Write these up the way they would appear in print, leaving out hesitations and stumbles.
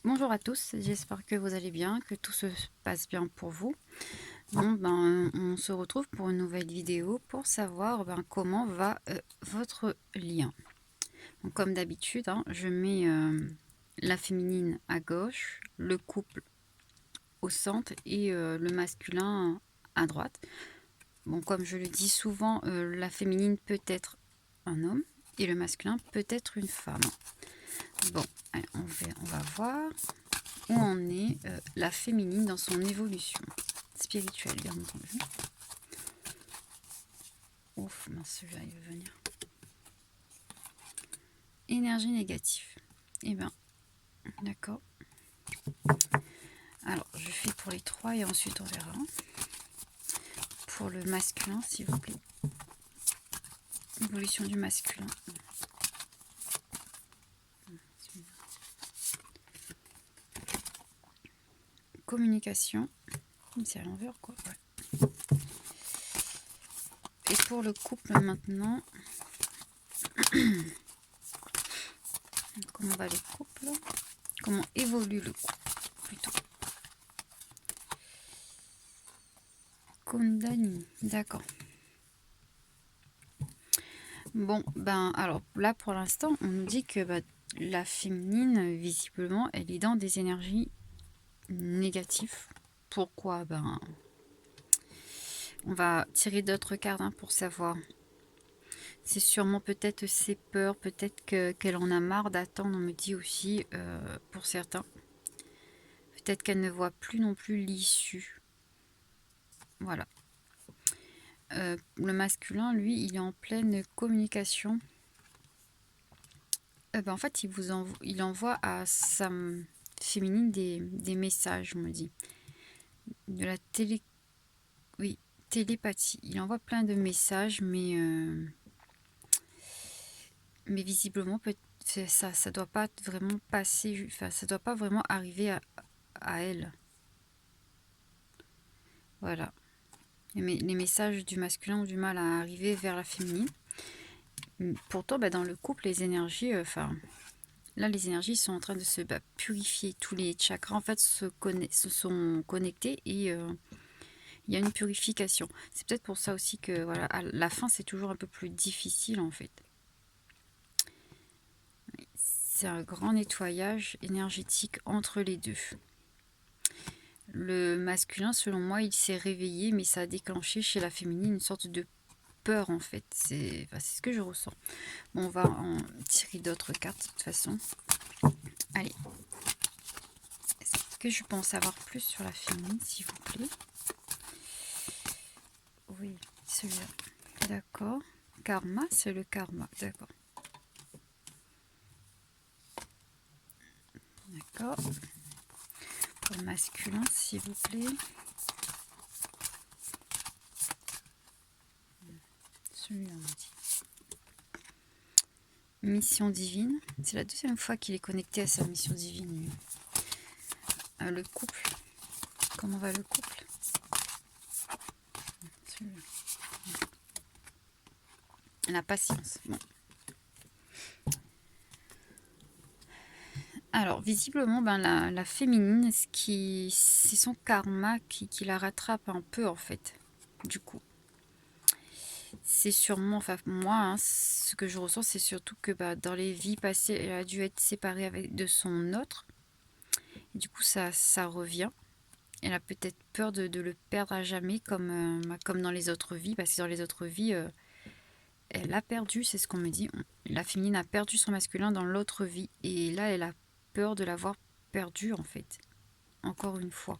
Bonjour à tous, j'espère que vous allez bien, que tout se passe bien pour vous. Bon, on se retrouve pour une nouvelle vidéo pour savoir comment va votre lien. Donc, comme d'habitude, je mets la féminine à gauche, le couple au centre et le masculin à droite. Bon, comme je le dis souvent, la féminine peut être un homme et le masculin peut être une femme. Bon, allez, on va voir où en est la féminine dans son évolution spirituelle, bien entendu. Ouf, mince, celui-là, il veut venir. Énergie négative. Eh bien, d'accord. Alors, je fais pour les trois et ensuite on verra. Pour le masculin, s'il vous plaît. Évolution du masculin. Communication. C'est à l'envers, quoi. Ouais. Et pour le couple maintenant. Comment va le couple? Comment évolue le couple, plutôt? Kundalini, d'accord. Bon, alors là pour l'instant, on nous dit que la féminine, visiblement, elle est dans des énergies négatives. Pourquoi? On va tirer d'autres cartes pour savoir. C'est sûrement peut-être ses peurs, peut-être qu'elle en a marre d'attendre, on me dit aussi, pour certains. Peut-être qu'elle ne voit plus non plus l'issue. Voilà. Le masculin, lui, il est en pleine communication. En fait, il envoie à sa féminine des messages, on me dit. De la télépathie. Il envoie plein de messages, mais visiblement, ça doit pas vraiment passer, enfin, ça doit pas vraiment arriver à elle. Voilà. Les messages du masculin ont du mal à arriver vers la féminine. Pourtant, dans le couple, les énergies, là, les énergies sont en train de se purifier. Tous les chakras, en fait, se sont connectés et il y a une purification. C'est peut-être pour ça aussi que, voilà, à la fin, c'est toujours un peu plus difficile, en fait. C'est un grand nettoyage énergétique entre les deux. Le masculin, selon moi, il s'est réveillé, mais ça a déclenché chez la féminine une sorte de peur, en fait. C'est ce que je ressens. Bon, on va en tirer d'autres cartes, de toute façon. Allez. Est-ce que je peux en savoir plus sur la féminine, s'il vous plaît? Oui, celui-là. D'accord. Karma, c'est le karma. D'accord. D'accord. Pour le masculin, s'il vous plaît. Celui-là, on dit. Mission divine. C'est la deuxième fois qu'il est connecté à sa mission divine, lui. Le couple. Comment va le couple? Celui-là. La patience. Bon. Alors, visiblement, la féminine, c'est son karma qui la rattrape un peu, en fait, du coup. C'est sûrement, enfin, moi, ce que je ressens, c'est surtout que dans les vies passées, elle a dû être séparée de son autre. Et du coup, ça revient. Elle a peut-être peur de le perdre à jamais, comme dans les autres vies, parce que dans les autres vies, elle a perdu, c'est ce qu'on me dit. La féminine a perdu son masculin dans l'autre vie. Et là, elle a peur de l'avoir perdu, en fait. Encore une fois.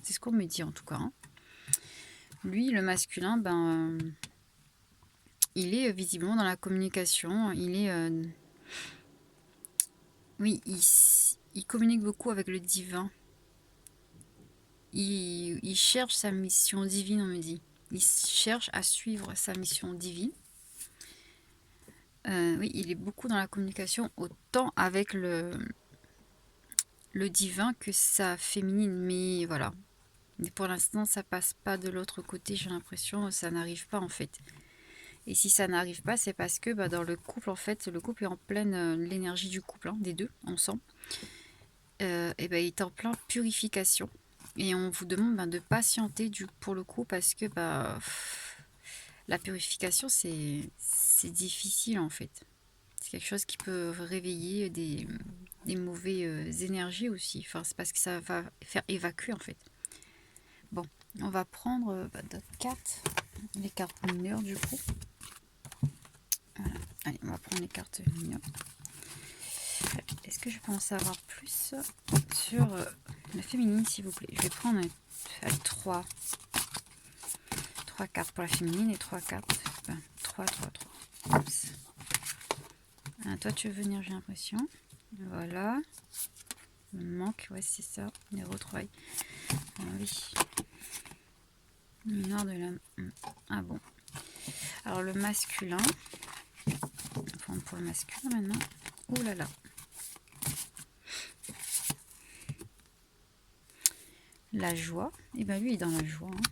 C'est ce qu'on me dit, en tout cas. Lui, le masculin, il est visiblement dans la communication. Il est... oui, il communique beaucoup avec le divin. Il cherche sa mission divine, on me dit. Il cherche à suivre sa mission divine. Oui, il est beaucoup dans la communication, autant avec le divin que sa féminine. Mais voilà. Mais pour l'instant, ça passe pas de l'autre côté, j'ai l'impression. Ça n'arrive pas, en fait. Et si ça n'arrive pas, c'est parce que dans le couple, en fait, le couple est en pleine l'énergie du couple, des deux, ensemble. et ben, il est en plein purification. Et on vous demande de patienter pour le coup parce que la purification, c'est difficile en fait. C'est quelque chose qui peut réveiller des mauvaises énergies aussi. Enfin, c'est parce que ça va faire évacuer en fait. Bon, on va prendre d'autres cartes. Les cartes mineures du coup. Voilà. Allez, on va prendre les cartes mineures. Est-ce que je peux en savoir plus sur la féminine, s'il vous plaît? Je vais prendre 3 cartes pour la féminine et 3 cartes. 3. Oups. Ah, toi, tu veux venir, j'ai l'impression. Voilà. Il me manque, ouais, c'est ça. Les retrouvailles. Ah oui. Noir de l'âme. Ah bon. Alors, le masculin. On va prendre pour le masculin maintenant. Ouh là là. La joie. Et bien, lui, il est dans la joie. Hein.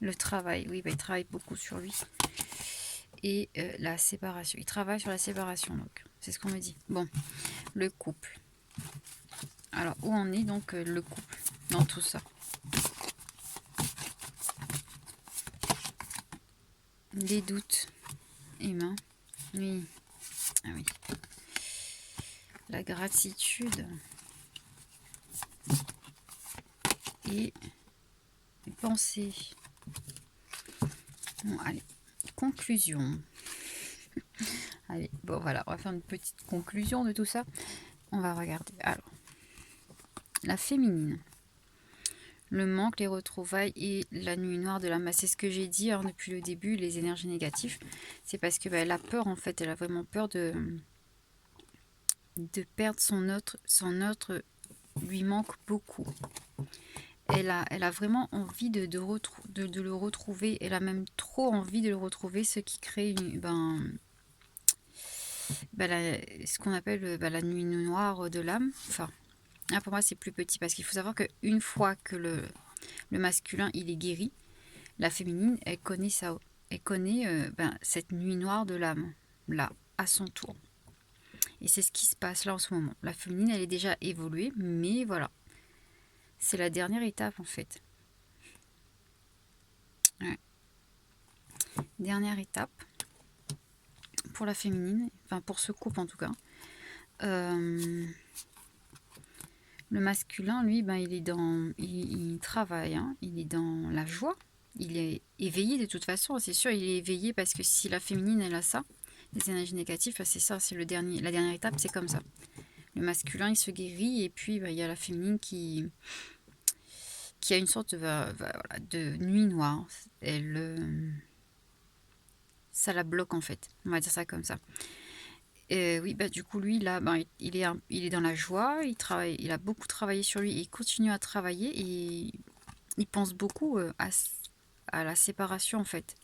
Le travail. Oui, il travaille beaucoup sur lui. Et la séparation. Il travaille sur la séparation, donc. C'est ce qu'on me dit. Bon. Le couple. Alors, où en est donc le couple dans tout ça? Des doutes. Emma. Oui. Ah oui. La gratitude. Et les pensées. Bon, allez. Conclusion. Allez, bon voilà, on va faire une petite conclusion de tout ça. On va regarder. Alors, la féminine. Le manque, les retrouvailles et la nuit noire de la masse. C'est ce que j'ai dit depuis le début, les énergies négatives. C'est parce que elle a peur, en fait. Elle a vraiment peur de perdre son autre lui manque beaucoup. Elle a vraiment envie de le retrouver. Elle a même trop envie de le retrouver, ce qui crée ce qu'on appelle la nuit noire de l'âme. Enfin, là pour moi c'est plus petit parce qu'il faut savoir qu'une fois que le masculin il est guéri, la féminine elle connaît ça, elle connaît cette nuit noire de l'âme là à son tour. Et c'est ce qui se passe là en ce moment. La féminine elle est déjà évoluée, mais voilà, c'est la dernière étape en fait. Ouais. Dernière étape pour la féminine, enfin pour ce couple en tout cas. Le masculin, lui, il travaille, hein, il est dans la joie, il est éveillé de toute façon, c'est sûr, il est éveillé parce que si la féminine, elle a ça, les énergies négatives, c'est ça, c'est la dernière étape, c'est comme ça. Le masculin, il se guérit et puis il y a la féminine qui a une sorte de nuit noire. Ça la bloque en fait, on va dire ça comme ça. Oui, du coup, lui, là, il est dans la joie, il travaille, il a beaucoup travaillé sur lui, il continue à travailler et il pense beaucoup à la séparation, en fait.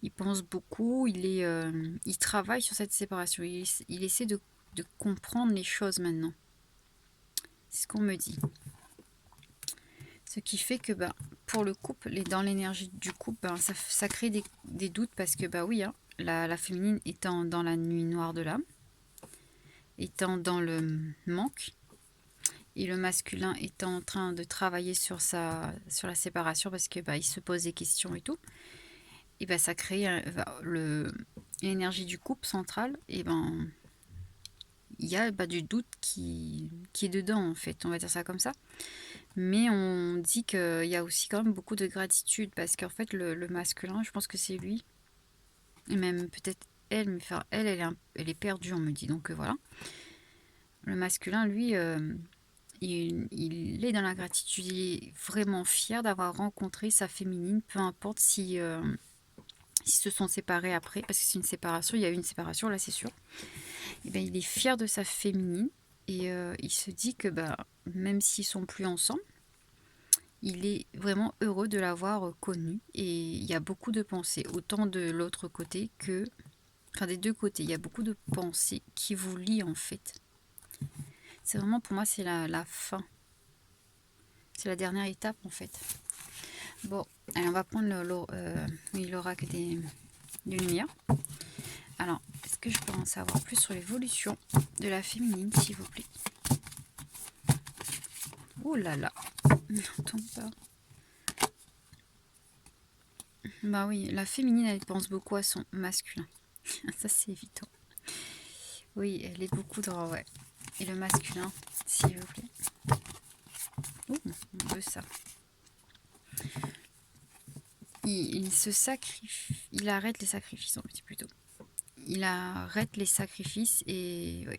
Il pense beaucoup, il travaille sur cette séparation, il essaie de comprendre les choses maintenant. C'est ce qu'on me dit. Ce qui fait que, pour le couple, dans l'énergie du couple, ça crée des doutes parce que, oui, hein, la féminine étant dans la nuit noire de l'âme, étant dans le manque, et le masculin étant en train de travailler sur la séparation parce que il se pose des questions et tout, et ça crée l'énergie du couple central, et il y a du doute qui est dedans en fait, on va dire ça comme ça. Mais on dit qu'il y a aussi quand même beaucoup de gratitude parce qu'en fait le masculin, je pense que c'est lui, et même peut-être elle, mais enfin, elle est perdue, on me dit, donc voilà. Le masculin, lui, il est dans la gratitude, il est vraiment fier d'avoir rencontré sa féminine, peu importe si se sont séparés après, parce que c'est une séparation, il y a eu une séparation, là c'est sûr. Et il est fier de sa féminine et il se dit que même s'ils sont plus ensemble, il est vraiment heureux de l'avoir connue et il y a beaucoup de pensées, autant de l'autre côté que... Enfin, des deux côtés, il y a beaucoup de pensées qui vous lient en fait. C'est vraiment, pour moi, c'est la fin. C'est la dernière étape en fait. Bon, allez, on va prendre l'oracle des lumières. Alors, est-ce que je peux en savoir plus sur l'évolution de la féminine, s'il vous plaît? Oh là là. N'entends pas. Bah oui, la féminine, elle pense beaucoup à son masculin. Ça, c'est évident. Oui, elle est beaucoup dans... Ouais. Et le masculin, s'il vous plaît. Oh, on veut ça. Il se sacrifie. Il arrête les sacrifices, on dit plutôt. Il arrête les sacrifices et... Oui,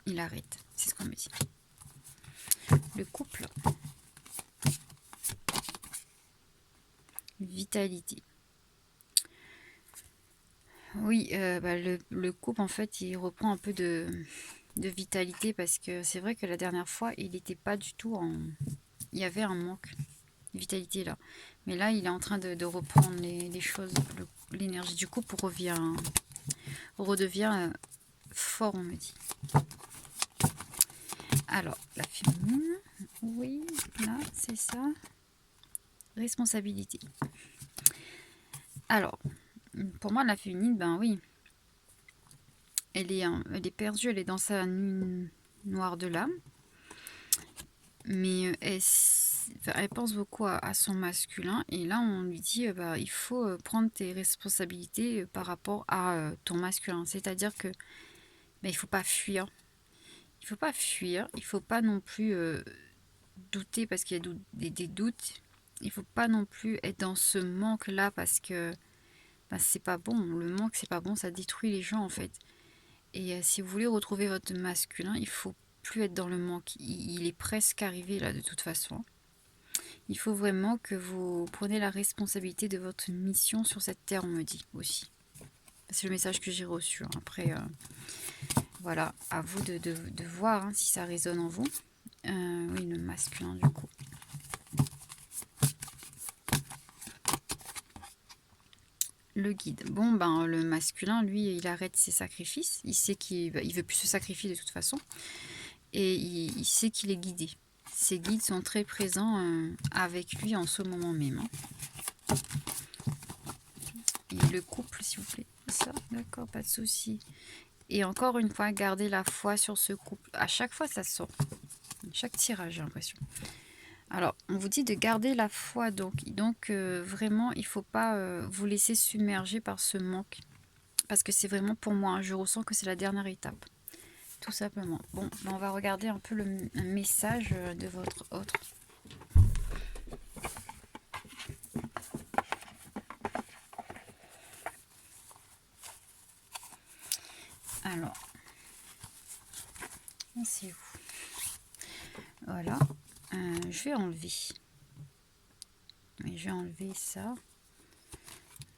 il arrête. C'est ce qu'on me dit. Le couple. Vitalité. Oui, le couple, en fait, il reprend un peu de vitalité parce que c'est vrai que la dernière fois, il n'était pas du tout en... Il y avait un manque de vitalité là. Mais là, il est en train de reprendre les choses. L'énergie du couple redevient fort, on me dit. Alors, la féminine, oui, là, c'est ça. Responsabilité. Alors, pour moi, la féminine, ben oui, elle est perdue, elle est dans sa nuit noire de l'âme. Mais elle pense beaucoup à son masculin. Et là, on lui dit, il faut prendre tes responsabilités par rapport à ton masculin. C'est-à-dire que il ne faut pas fuir. Il ne faut pas fuir. Il ne faut pas non plus douter parce qu'il y a des doutes. Il ne faut pas non plus être dans ce manque-là parce que c'est pas bon. Le manque, c'est pas bon. Ça détruit les gens, en fait. Et si vous voulez retrouver votre masculin, il faut plus être dans le manque. Il est presque arrivé là de toute façon. Il faut vraiment que vous preniez la responsabilité de votre mission sur cette terre, on me dit aussi. C'est le message que j'ai reçu. Après, voilà, à vous de voir si ça résonne en vous. Oui, le masculin du coup. Le guide. Bon, le masculin, lui, il arrête ses sacrifices. Il sait qu'il veut plus se sacrifier de toute façon. Et il sait qu'il est guidé. Ses guides sont très présents avec lui en ce moment même. Et le couple, s'il vous plaît. Ça, d'accord, pas de souci. Et encore une fois, gardez la foi sur ce couple. À chaque fois, ça sort. Chaque tirage, j'ai l'impression. Alors, on vous dit de garder la foi. Donc vraiment, il ne faut pas vous laisser submerger par ce manque. Parce que c'est vraiment pour moi, je ressens que c'est la dernière étape. Tout simplement. Bon, on va regarder un peu le message de votre autre. Alors, c'est où? Voilà. Je vais enlever. Mais je vais enlever ça.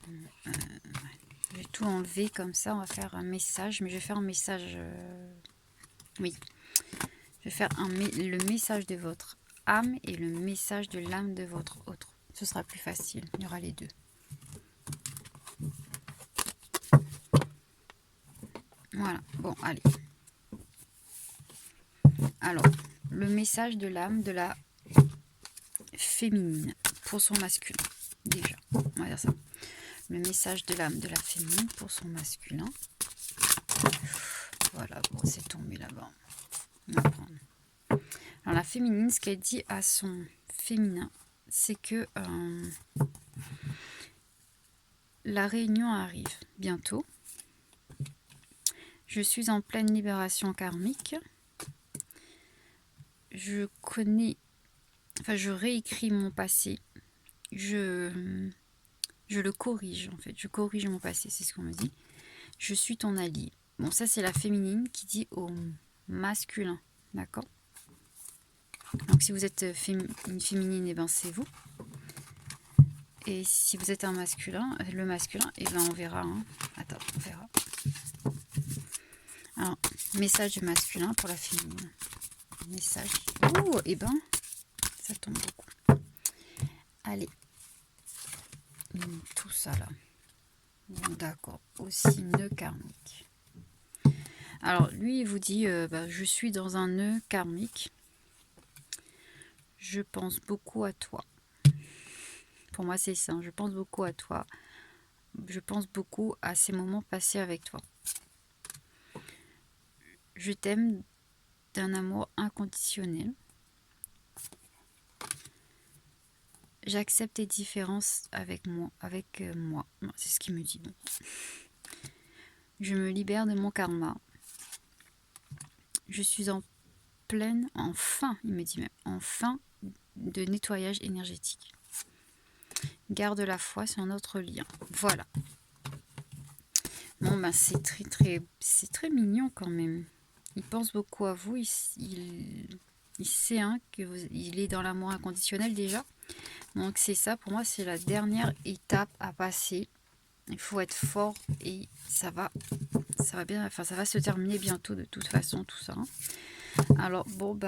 Je vais tout enlever comme ça. On va faire un message. Mais je vais faire un message... Oui. Je vais faire le message de votre âme et le message de l'âme de votre autre. Ce sera plus facile. Il y aura les deux. Voilà. Bon, allez. Alors, le message de l'âme de la féminine pour son masculin. Déjà, on va dire ça. Le message de l'âme de la féminine pour son masculin. Voilà, bon, c'est tombé là-bas. On va prendre. Alors, la féminine, ce qu'elle dit à son féminin, c'est que la réunion arrive bientôt. Je suis en pleine libération karmique. Je réécris mon passé. Je le corrige, en fait. Je corrige mon passé, c'est ce qu'on me dit. Je suis ton allié. Bon, ça, c'est la féminine qui dit au masculin. D'accord? Donc, si vous êtes une féminine, c'est vous. Et si vous êtes un masculin, le masculin, on verra. Attends, on verra. Alors, message du masculin pour la féminine. Message. Oh, ça tombe beaucoup. Allez. Tout ça là. Bon, d'accord. Aussi nœud karmique. Alors, lui, il vous dit, je suis dans un nœud karmique. Je pense beaucoup à toi. Pour moi, c'est ça. Je pense beaucoup à toi. Je pense beaucoup à ces moments passés avec toi. Je t'aime d'un amour inconditionnel. j'accepte les différences avec moi. C'est ce qu'il me dit. Bon. Je me libère de mon karma. Je suis en pleine, enfin, il me dit même, enfin, de nettoyage énergétique. Garde la foi, c'est un autre lien. Voilà. Bon, ben, c'est très mignon quand même. Il pense beaucoup à vous. Il sait hein, il est dans l'amour inconditionnel déjà. Donc c'est ça, pour moi, c'est la dernière étape à passer. Il faut être fort et ça va bien. Enfin, ça va se terminer bientôt de toute façon, tout ça. Alors bon,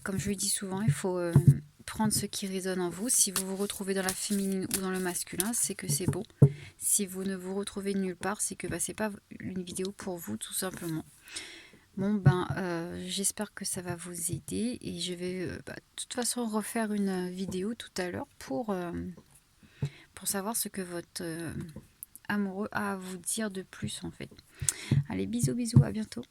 comme je le dis souvent, il faut prendre ce qui résonne en vous. Si vous vous retrouvez dans la féminine ou dans le masculin, c'est que c'est bon. Si vous ne vous retrouvez nulle part, c'est que c'est pas une vidéo pour vous, tout simplement. Bon, j'espère que ça va vous aider et je vais de toute façon refaire une vidéo tout à l'heure pour savoir ce que votre amoureux a à vous dire de plus en fait. Allez, bisous, bisous, à bientôt.